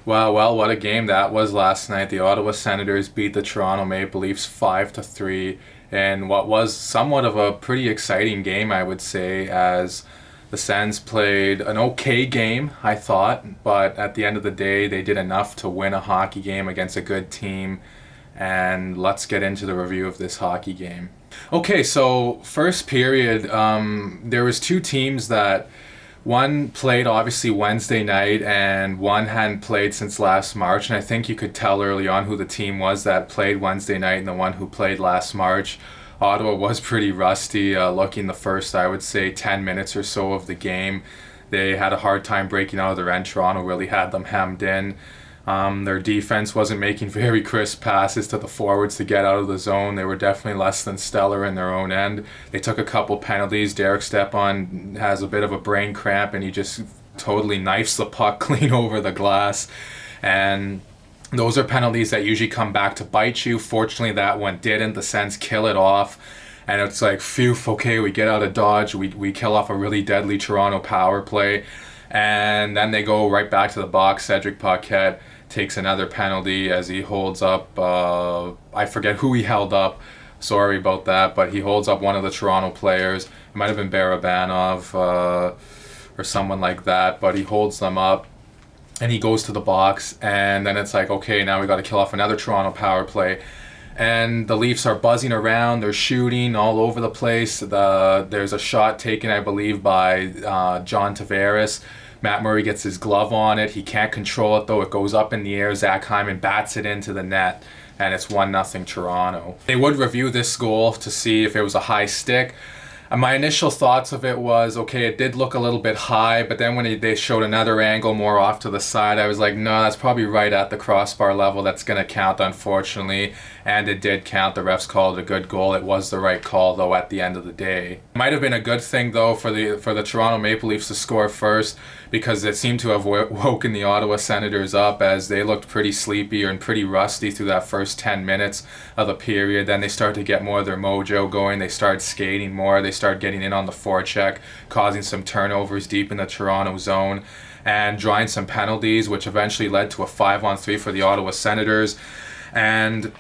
Wow, well, what a game that was last night. The Ottawa Senators beat the Toronto Maple Leafs 5-3 in what was somewhat of a pretty exciting game, I would say, as the Sens played an okay game, I thought, but at the end of the day, they did enough to win a hockey game against a good team. And let's get into the review of this hockey game. Okay, so first period, there was two teams that one played obviously Wednesday night and one hadn't played since last March. And I think you could tell early on who the team was that played Wednesday night and the one who played last March. Ottawa was pretty rusty looking the first, I would say, 10 minutes or so of the game. They had a hard time breaking out of their end. Toronto really had them hemmed in. Their defense wasn't making very crisp passes to the forwards to get out of the zone. They were definitely less than stellar in their own end. They took a couple penalties. Derek Stepan has a bit of a brain cramp and he just totally knifes the puck clean over the glass. And those are penalties that usually come back to bite you. Fortunately, that one didn't. The Sens kill it off. And it's like, phew, okay, we get out of Dodge. We kill off a really deadly Toronto power play. And then they go right back to the box. Cedric Paquette takes another penalty as he holds up, I forget who he held up, sorry about that, but he holds up one of the Toronto players. It might have been Barabanov or someone like that, but he holds them up and he goes to the box, and then it's like, okay, now we got to kill off another Toronto power play. And the Leafs are buzzing around, they're shooting all over the place. There's a shot taken, I believe, by John Tavares. Matt Murray gets his glove on it. He can't control it, though. It goes up in the air. Zach Hyman bats it into the net, and it's 1-0 Toronto. They would review this goal to see if it was a high stick. And my initial thoughts of it was, okay, it did look a little bit high, but then when they showed another angle more off to the side, I was like, no, that's probably right at the crossbar level. That's going to count, unfortunately. And it did count. The refs called it a good goal. It was the right call, though, at the end of the day. It might have been a good thing, though, for the Toronto Maple Leafs to score first, because it seemed to have woken the Ottawa Senators up as they looked pretty sleepy and pretty rusty through that first 10 minutes of the period. Then they started to get more of their mojo going. They started skating more. They started getting in on the forecheck, causing some turnovers deep in the Toronto zone, and drawing some penalties, which eventually led to a 5-on-3 for the Ottawa Senators. And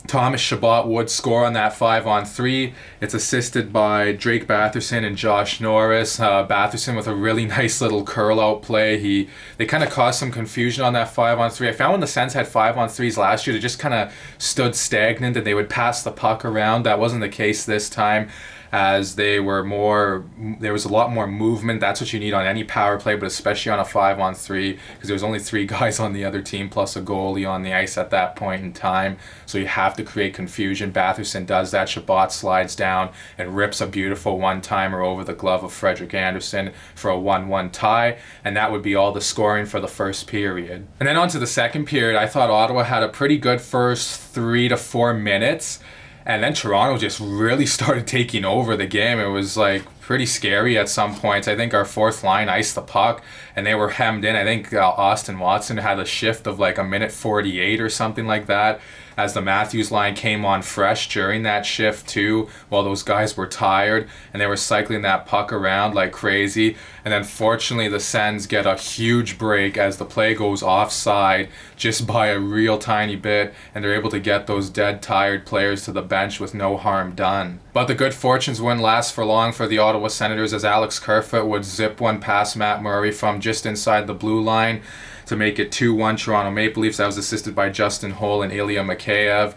Thomas Chabot would score on that 5-on-3. It's assisted by Drake Batherson and Josh Norris. Batherson with a really nice little curl-out play. They kind of caused some confusion on that 5-on-3. I found when the Sens had 5-on-3s last year, they just kind of stood stagnant and they would pass the puck around. That wasn't the case this time, as there was a lot more movement. That's what you need on any power play, but especially on a 5-on-3, because there was only 3 guys on the other team plus a goalie on the ice at that point in time. So you have to create confusion. Batherson does that. Chabot slides down and rips a beautiful one-timer over the glove of Frederik Andersen for a 1-1 tie, and that would be all the scoring for the first period. And then on to the second period, I thought Ottawa had a pretty good first 3 to 4 minutes. And then Toronto just really started taking over the game. It was like pretty scary at some points. I think our fourth line iced the puck and they were hemmed in. I think Austin Watson had a shift of like a minute 48 or something like that, as the Matthews line came on fresh during that shift too, while those guys were tired and they were cycling that puck around like crazy. And then fortunately the Sens get a huge break as the play goes offside just by a real tiny bit, and they're able to get those dead tired players to the bench with no harm done. But the good fortunes wouldn't last for long for the Ottawa Senators, as Alex Kerfoot would zip one past Matt Murray from just inside the blue line to make it 2-1 Toronto Maple Leafs. That was assisted by Justin Hull and Ilya Mikheyev.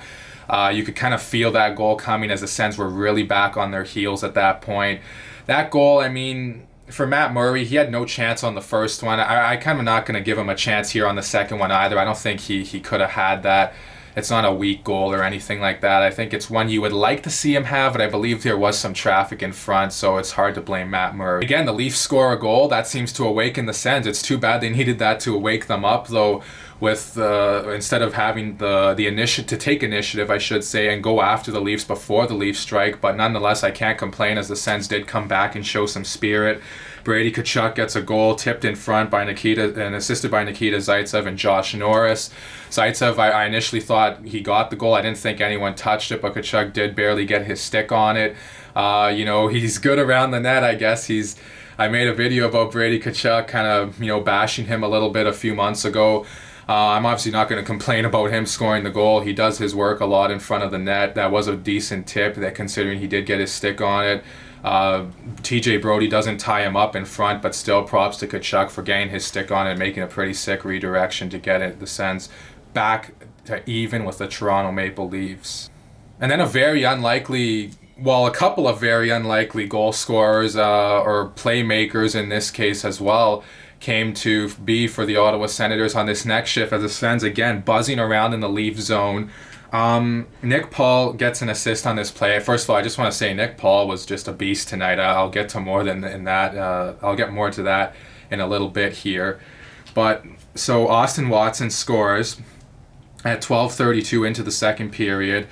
You could kind of feel that goal coming, as the Sens were really back on their heels at that point. That goal, I mean, for Matt Murray, he had no chance on the first one. I kind of not going to give him a chance here on the second one either. I don't think he could have had that. It's not a weak goal or anything like that. I think it's one you would like to see him have, but I believe there was some traffic in front, so it's hard to blame Matt Murray. Again, the Leafs score a goal. That seems to awaken the Sens. It's too bad they needed that to wake them up, though, with instead of having the initiative to take initiative, I should say, and go after the Leafs before the Leafs strike. But nonetheless, I can't complain, as the Sens did come back and show some spirit. Brady Tkachuk gets a goal tipped in front by Nikita and assisted by Nikita Zaitsev and Josh Norris. Zaitsev, I initially thought he got the goal. I didn't think anyone touched it, but Tkachuk did barely get his stick on it. He's good around the net, I guess. He's I made a video about Brady Tkachuk, kind of, bashing him a little bit a few months ago. I'm obviously not going to complain about him scoring the goal. He does his work a lot in front of the net. That was a decent tip, that considering he did get his stick on it. TJ Brody doesn't tie him up in front, but still props to Tkachuk for getting his stick on it and making a pretty sick redirection to get it, the Sens back to even with the Toronto Maple Leafs. And then a couple of very unlikely goal scorers or playmakers in this case as well came to be for the Ottawa Senators on this next shift as the Sens again buzzing around in the Leaf zone. Nick Paul gets an assist on this play. First of all, I just want to say Nick Paul was just a beast tonight. I'll get to more than that. I'll get more to that in a little bit here. But so Austin Watson scores at 12:32 into the second period.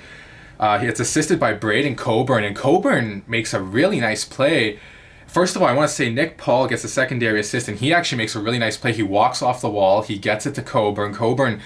It's assisted by Braden Coburn, and Coburn makes a really nice play. First of all, I want to say Nick Paul gets a secondary assist, and he actually makes a really nice play. He walks off the wall, he gets it to Coburn. Coburn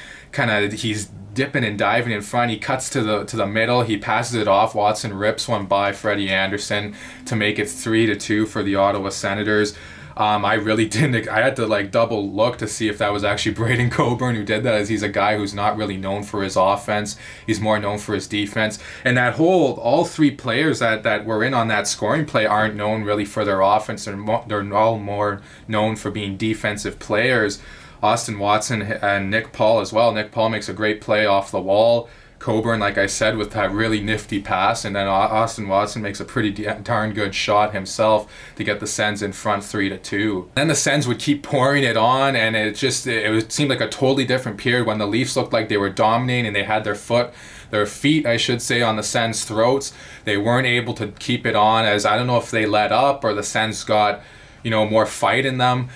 he's dipping and diving in front. He cuts to the middle, he passes it off. Watson rips one by Freddie Anderson to make it 3-2 for the Ottawa Senators. I really didn't. I had to double look to see if that was actually Braden Coburn who did that, as he's a guy who's not really known for his offense. He's more known for his defense. And all three players that were in on that scoring play aren't known really for their offense. They're all more known for being defensive players. Austin Watson and Nick Paul as well. Nick Paul makes a great play off the wall. Coburn, like I said, with that really nifty pass, and then Austin Watson makes a pretty darn good shot himself to get the Sens in front 3-2. Then the Sens would keep pouring it on, and it seemed like a totally different period when the Leafs looked like they were dominating and they had their feet, I should say, on the Sens' throats. They weren't able to keep it on, as I don't know if they let up or the Sens got, more fight in them.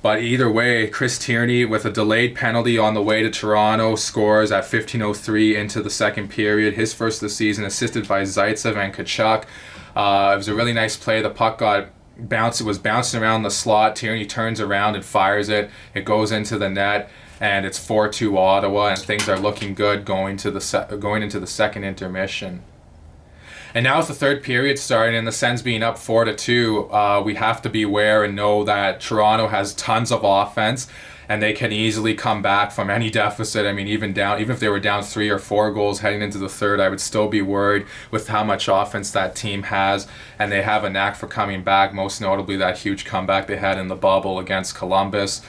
But either way, Chris Tierney, with a delayed penalty on the way to Toronto, scores at 15:03 into the second period. His first of the season, assisted by Zaitsev and Tkachuk. It was a really nice play. The puck was bouncing around the slot. Tierney turns around and fires it. It goes into the net, and it's 4-2 Ottawa, and things are looking good going into the second intermission. And now with the third period starting and the Sens being up 4-2, we have to beware and know that Toronto has tons of offense and they can easily come back from any deficit. I mean, even if they were down 3 or 4 goals heading into the third, I would still be worried with how much offense that team has, and they have a knack for coming back, most notably that huge comeback they had in the bubble against Columbus.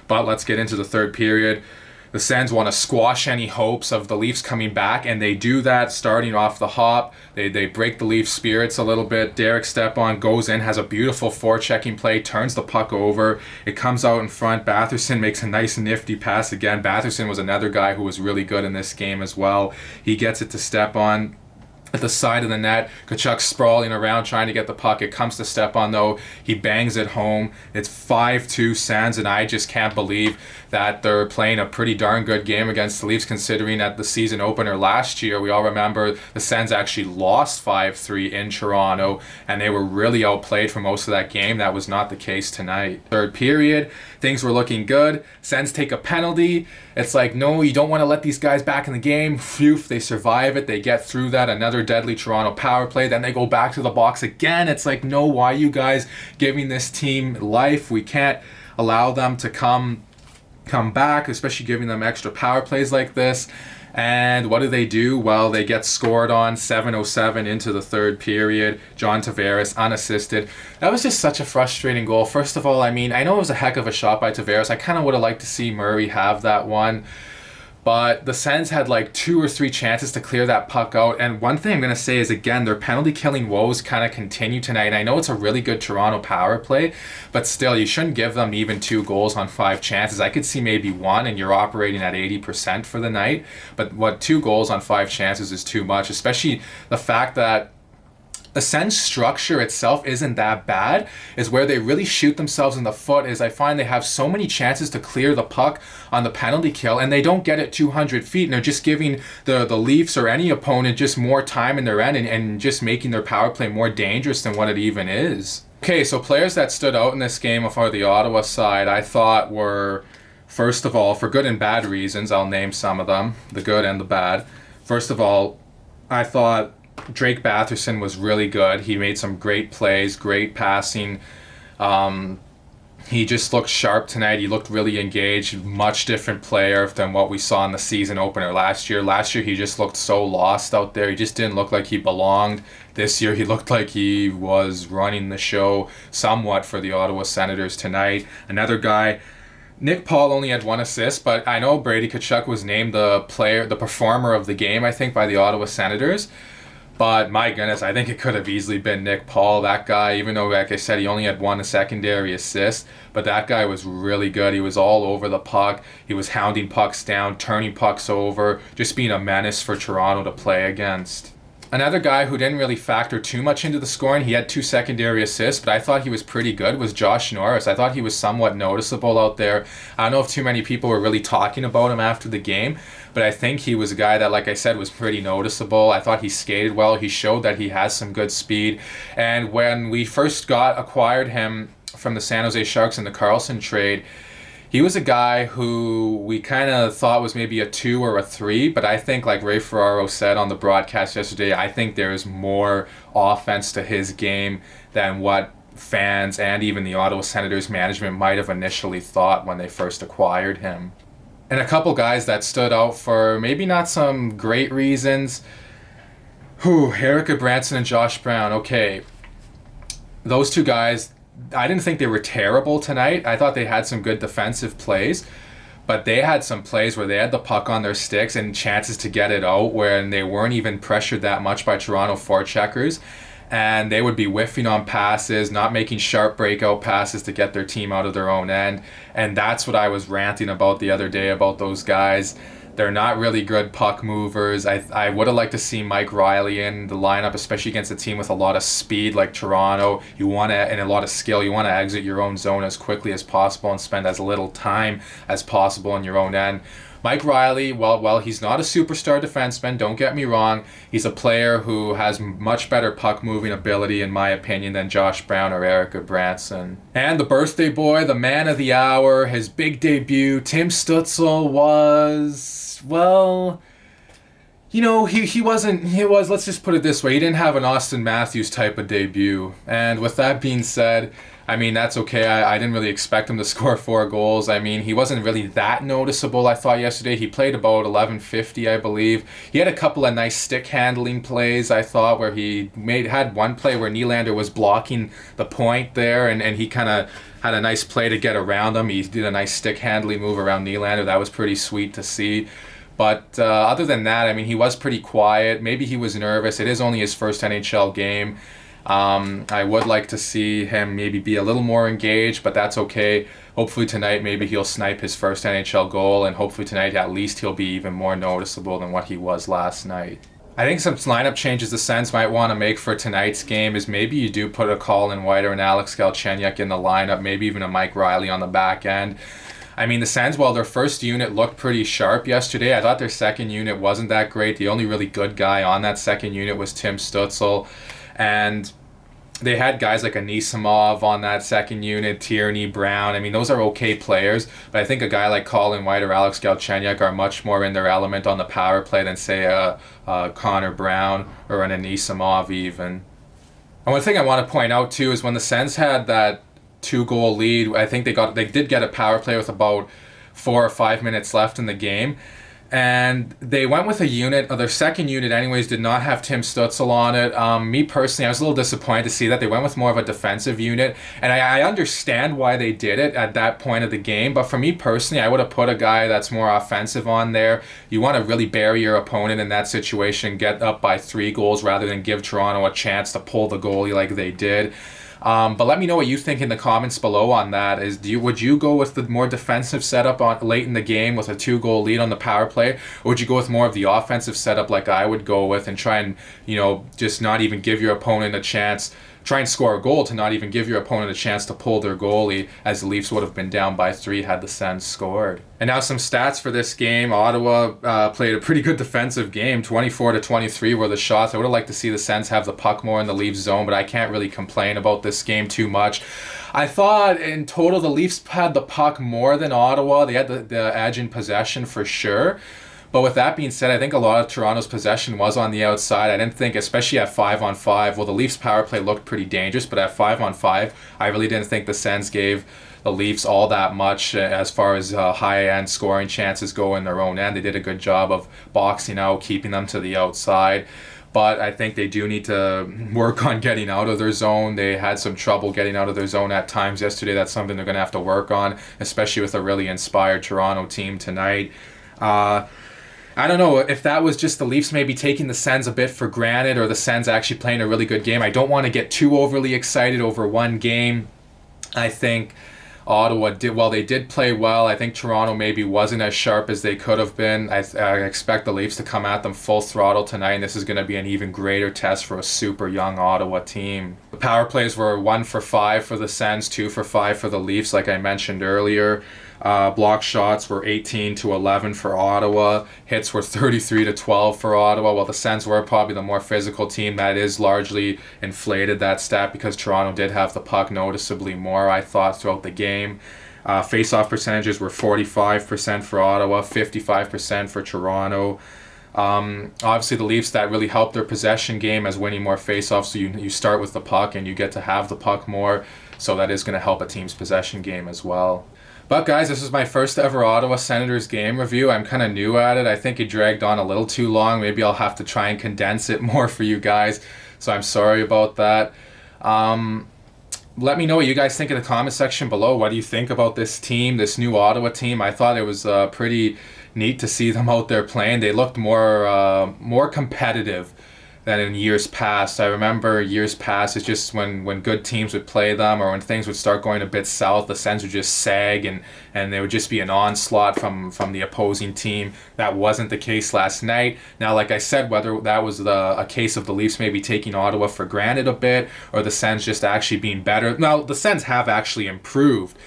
But let's get into the third period. The Sens want to squash any hopes of the Leafs coming back, and they do that starting off the hop. They break the Leafs' spirits a little bit. Derek Stepan goes in, has a beautiful forechecking play, turns the puck over. It comes out in front. Batherson makes a nice nifty pass again. Batherson was another guy who was really good in this game as well. He gets it to Stepan at the side of the net. Tkachuk sprawling around trying to get the puck. It comes to Stepan though. He bangs it home. It's 5-2 Sens, and I just can't believe that they're playing a pretty darn good game against the Leafs, considering at the season opener last year, we all remember the Sens actually lost 5-3 in Toronto, and they were really outplayed for most of that game. That was not the case tonight. Third period, things were looking good. Sens take a penalty. It's like, no, you don't want to let these guys back in the game. Phew, they survive it. They get through that. Another deadly Toronto power play. Then they go back to the box again. It's like, no, why are you guys giving this team life? We can't allow them to come back, especially giving them extra power plays like this. And what do? Well, they get scored on 7:07 into the third period. John Tavares, unassisted. That was just such a frustrating goal. First of all, I mean, I know it was a heck of a shot by Tavares. I kind of would have liked to see Murray have that one. But the Sens had 2 or 3 chances to clear that puck out. And one thing I'm going to say is, again, their penalty killing woes kind of continue tonight. I know it's a really good Toronto power play, but still, you shouldn't give them even 2 goals on 5 chances. I could see maybe 1, and you're operating at 80% for the night. But 2 goals on 5 chances is too much, especially the fact that the Sens structure itself isn't that bad. Is where they really shoot themselves in the foot. Is I find they have so many chances to clear the puck on the penalty kill, and they don't get it 200 feet, and they're just giving the Leafs or any opponent just more time in their end, and just making their power play more dangerous than what it even is. Okay, so players that stood out in this game for the Ottawa side, I thought were, first of all, for good and bad reasons, I'll name some of them, the good and the bad. First of all, I thought Drake Batherson was really good. He made some great plays, great passing. He just looked sharp tonight. He looked really engaged, much different player than what we saw in the season opener last year. Last year, he just looked so lost out there. He just didn't look like he belonged. This year, he looked like he was running the show somewhat for the Ottawa Senators tonight. Another guy, Nick Paul only had 1 assist, but I know Brady Tkachuk was named the performer of the game, I think, by the Ottawa Senators. But my goodness, I think it could have easily been Nick Paul. That guy, even though, like I said, he only had 1 secondary assist, but that guy was really good. He was all over the puck. He was hounding pucks down, turning pucks over, just being a menace for Toronto to play against. Another guy who didn't really factor too much into the scoring, he had 2 secondary assists, but I thought he was pretty good, was Josh Norris. I thought he was somewhat noticeable out there. I don't know if too many people were really talking about him after the game, but I think he was a guy that, like I said, was pretty noticeable. I thought he skated well. He showed that he has some good speed. And when we first acquired him from the San Jose Sharks in the Carlson trade, he was a guy who we kind of thought was maybe a 2 or a 3, but I think, like Ray Ferraro said on the broadcast yesterday, I think there's more offense to his game than what fans and even the Ottawa Senators management might have initially thought when they first acquired him. And a couple guys that stood out for maybe not some great reasons. Erik Gudbranson and Josh Brown. Okay, those 2 guys, I didn't think they were terrible tonight. I thought they had some good defensive plays, but they had some plays where they had the puck on their sticks and chances to get it out where they weren't even pressured that much by Toronto forecheckers, and they would be whiffing on passes, not making sharp breakout passes to get their team out of their own end. And that's what I was ranting about the other day about those guys. They're not really good puck movers. I would have liked to see Mike Riley in the lineup, especially against a team with a lot of speed like Toronto. You want to, and a lot of skill. You want to exit your own zone as quickly as possible and spend as little time as possible in your own end. Mike Riley, well, he's not a superstar defenseman, don't get me wrong. He's a player who has much better puck-moving ability, in my opinion, than Josh Brown or Erik Gudbranson. And the birthday boy, the man of the hour, his big debut, Tim Stützle was, well, you know, he was, let's just put it this way, he didn't have an Austin Matthews type of debut. And with that being said, I mean, that's okay. I didn't really expect him to score 4 goals. I mean, he wasn't really that noticeable, I thought, yesterday. He played about 11:50, I believe. He had a couple of nice stick handling plays, I thought, where he had one play where Nylander was blocking the point there, and he kind of had a nice play to get around him. He did a nice stick handling move around Nylander. That was pretty sweet to see. But other than that, I mean, he was pretty quiet. Maybe he was nervous. It is only his first NHL game. I would like to see him maybe be a little more engaged, but that's okay. Hopefully tonight maybe he'll snipe his first NHL goal, and hopefully tonight at least he'll be even more noticeable than what he was last night. I think some lineup changes the Sens might want to make for tonight's game is maybe you do put a Colin White or an Alex Galchenyuk in the lineup, maybe even a Mike Riley on the back end. I mean, the Sens, while their first unit looked pretty sharp yesterday, I thought their second unit wasn't that great. The only really good guy on that second unit was Tim Stützle. And they had guys like Anisimov on that second unit, Tierney, Brown. I mean, those are okay players, but I think a guy like Colin White or Alex Galchenyuk are much more in their element on the power play than, say, Connor Brown or an Anisimov even. And one thing I want to point out, too, is when the Sens had that 2-goal lead, I think they did get a power play with about 4 or 5 minutes left in the game. And they went with a unit, their second unit anyways, did not have Tim Stützle on it. Me personally, I was a little disappointed to see that they went with more of a defensive unit. And I understand why they did it at that point of the game. But for me personally, I would have put a guy that's more offensive on there. You want to really bury your opponent in that situation, get up by 3 goals rather than give Toronto a chance to pull the goalie like they did. But let me know what you think in the comments below on that. Would you go with the more defensive setup late in the game with a 2-goal lead on the power play, or would you go with more of the offensive setup like I would go with and try and, just not even give your opponent a chance, try and score a goal to not even give your opponent a chance to pull their goalie, as the Leafs would have been down by 3 had the Sens scored. And now some stats for this game. Ottawa played a pretty good defensive game. 24-23 were the shots. I would have liked to see the Sens have the puck more in the Leafs zone, but I can't really complain about this game too much. I thought in total the Leafs had the puck more than Ottawa. They had the edge in possession for sure. But with that being said, I think a lot of Toronto's possession was on the outside. I didn't think, especially at 5-on-5, well, the Leafs power play looked pretty dangerous, but at 5-on-5, I really didn't think the Sens gave the Leafs all that much as far as high-end scoring chances go in their own end. They did a good job of boxing out, keeping them to the outside. But I think they do need to work on getting out of their zone. They had some trouble getting out of their zone at times yesterday. That's something they're going to have to work on, especially with a really inspired Toronto team tonight. I don't know if that was just the Leafs maybe taking the Sens a bit for granted, or the Sens actually playing a really good game. I don't want to get too overly excited over one game. I think Ottawa they did play well. I think Toronto maybe wasn't as sharp as they could have been. I expect the Leafs to come at them full throttle tonight, and this is going to be an even greater test for a super young Ottawa team. The power plays were 1 for 5 for the Sens, 2 for 5 for the Leafs, like I mentioned earlier. Block shots were 18-11 for Ottawa. Hits were 33-12 for Ottawa. While the Sens were probably the more physical team, that is largely inflated, that stat, because Toronto did have the puck noticeably more, I thought, throughout the game. Face-off percentages were 45% for Ottawa, 55% for Toronto. Obviously the Leafs, that really helped their possession game as winning more face-offs, so you start with the puck and you get to have the puck more, so that is going to help a team's possession game as well. But guys, this is my first ever Ottawa Senators game review. I'm kind of new at it. I think it dragged on a little too long. Maybe I'll have to try and condense it more for you guys, so I'm sorry about that. Let me know what you guys think in the comment section below. What do you think about this team, this new Ottawa team? I thought it was pretty neat to see them out there playing. They looked more competitive than in years past. I remember years past, it's just when good teams would play them, or when things would start going a bit south, the Sens would just sag and there would just be an onslaught from the opposing team. That wasn't the case last night. Now, like I said, whether that was a case of the Leafs maybe taking Ottawa for granted a bit, or the Sens just actually being better. Now, the Sens have actually improved,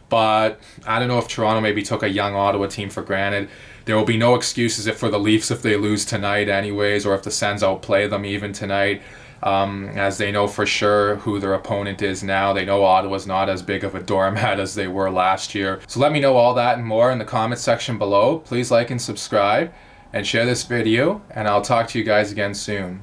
but I don't know if Toronto maybe took a young Ottawa team for granted. There will be no excuses for the Leafs if they lose tonight anyways, or if the Sens outplay them even tonight, as they know for sure who their opponent is now. They know Ottawa's not as big of a doormat as they were last year. So let me know all that and more in the comment section below. Please like and subscribe and share this video, and I'll talk to you guys again soon.